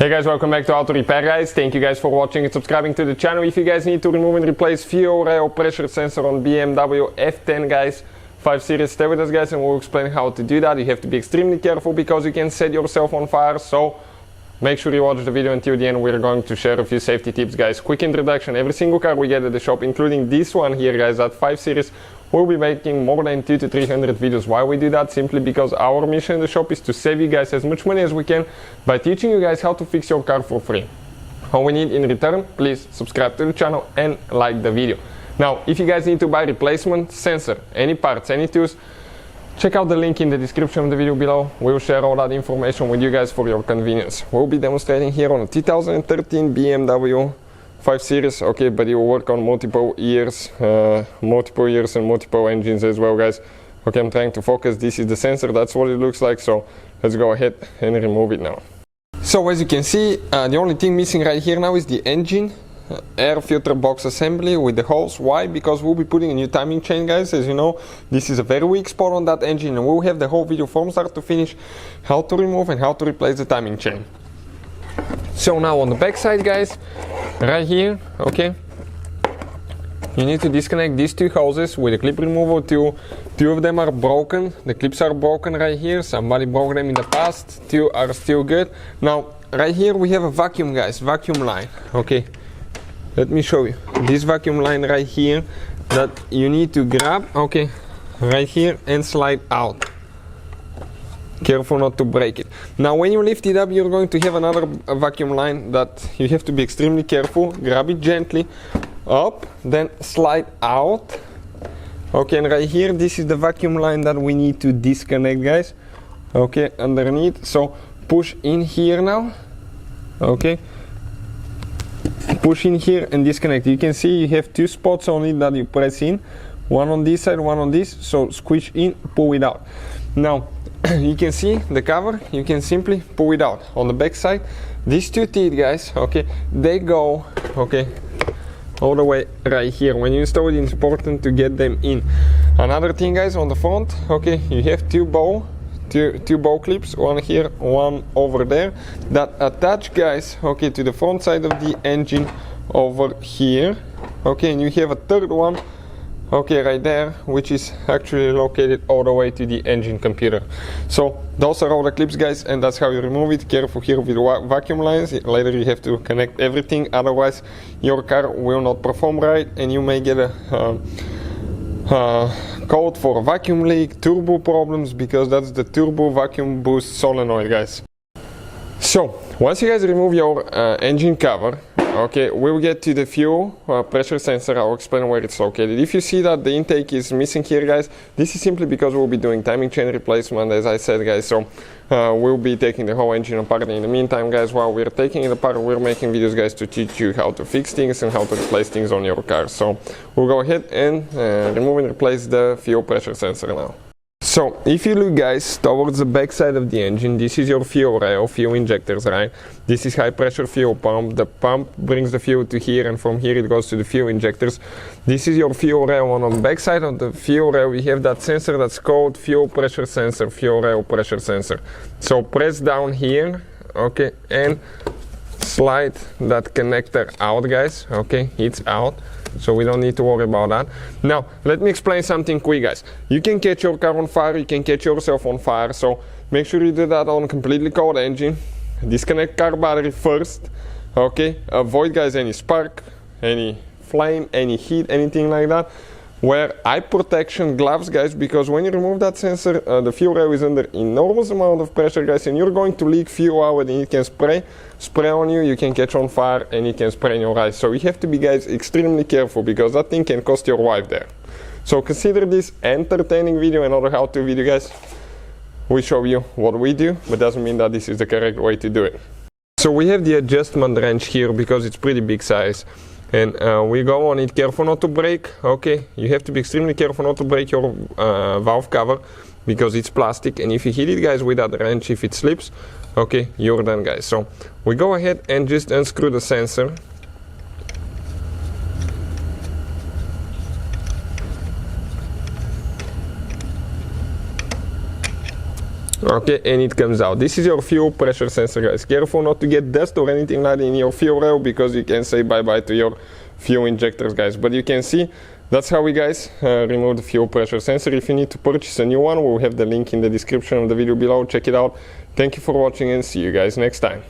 Hey guys, welcome back to Auto Repair guys. Thank you guys for watching and subscribing to the channel. If you guys need to remove and replace fuel rail pressure sensor on BMW F10 guys 5 Series, stay with us guys and we'll explain how to do that. You have to be extremely careful because you can set yourself on fire, so make sure you watch the video until the end. We're going to share a few safety tips guys. Quick introduction: every single car we get at the shop, including this one here guys, that 5 Series, we'll be making more than 200 to 300 videos. Why we do that? Simply because our mission in the shop is to save you guys as much money as we can by teaching you guys how to fix your car for free. All we need in return, please subscribe to the channel and like the video. Now, if you guys need to buy replacement sensor, any parts, any tools, check out the link in the description of the video below. We'll share all that information with you guys for your convenience. We'll be demonstrating here on a 2013 BMW 5 Series, okay, but it will work on multiple years and multiple engines as well guys. Okay, I'm trying to focus. This is the sensor, that's what it looks like, so let's go ahead and remove it now. So as you can see, the only thing missing right here now is the engine air filter box assembly with the holes. Why? Because we'll be putting a new timing chain guys. As you know, this is a very weak spot on that engine, and we'll have the whole video from start to finish how to remove and how to replace the timing chain. So now on the back side guys, right here, okay, you need to disconnect these two hoses with a clip removal tool. Two of them are broken, the clips are broken right here, somebody broke them in the past, two are still good. Now right here we have a vacuum guys, vacuum line, okay. Let me show you this vacuum line right here that you need to grab, okay, right here and slide out. Careful not to break it. Now when you lift it up, you're going to have another vacuum line that you have to be extremely careful. Grab it gently up, then slide out. Okay, and right here, this is the vacuum line that we need to disconnect guys. Okay, underneath. So push in here now. Okay, push in here and disconnect. You can see you have two spots on it that you press in, one on this side, one on this. So squish in, pull it out. Now you can see the cover, you can simply pull it out. On the back side, these two teeth guys, okay, they go, okay, all the way right here. When you install it, it's important to get them in. Another thing guys, on the front, okay, you have two bow clips, one here, one over there, that attach guys, okay, to the front side of the engine over here. Okay, and you have a third one, okay, right there, which is actually located all the way to the engine computer. So those are all the clips guys, and that's how you remove it. Careful here with vacuum lines, later you have to connect everything, otherwise your car will not perform right and you may get a code for a vacuum leak, turbo problems, because that's the turbo vacuum boost solenoid guys. So once you guys remove your engine cover, okay, we'll get to the fuel pressure sensor. I'll explain where it's located. If you see that the intake is missing here guys, this is simply because we'll be doing timing chain replacement, as I said guys. So we'll be taking the whole engine apart. In the meantime guys, while we're taking it apart, we're making videos guys to teach you how to fix things and how to replace things on your car. So we'll go ahead and remove and replace the fuel pressure sensor now. So if you look guys towards the back side of the engine, this is your fuel rail, fuel injectors, right? This is high pressure fuel pump. The pump brings the fuel to here, and from here it goes to the fuel injectors. This is your fuel rail. On the back side of the fuel rail we have that sensor that's called fuel pressure sensor, fuel rail pressure sensor. So press down here, okay, and slide that connector out guys, okay, it's out. So we don't need to worry about that. Now let me explain something quick guys. You can catch your car on fire, you can catch yourself on fire, so make sure you do that on a completely cold engine. Disconnect car battery first, okay, avoid guys any spark, any flame, any heat, anything like that. Wear eye protection gloves guys, because when you remove that sensor, the fuel rail is under enormous amount of pressure guys, and you're going to leak fuel out and it can spray on you, you can catch on fire and it can spray in your eyes. So you have to be guys extremely careful, because that thing can cost your wife there. So consider this entertaining video, another how-to video guys. We show you what we do, but doesn't mean that this is the correct way to do it. So we have the adjustment wrench here because it's pretty big size. And we go on it, careful not to break, okay, you have to be extremely careful not to break your valve cover, because it's plastic, and if you hit it guys with that wrench, if it slips, okay, you're done guys. So we go ahead and just unscrew the sensor. Okay, and it comes out. This is your fuel pressure sensor, guys. Careful not to get dust or anything like that in your fuel rail, because you can say bye-bye to your fuel injectors, guys. But you can see that's how we, guys, remove the fuel pressure sensor. If you need to purchase a new one, we'll have the link in the description of the video below. Check it out. Thank you for watching, and see you guys next time.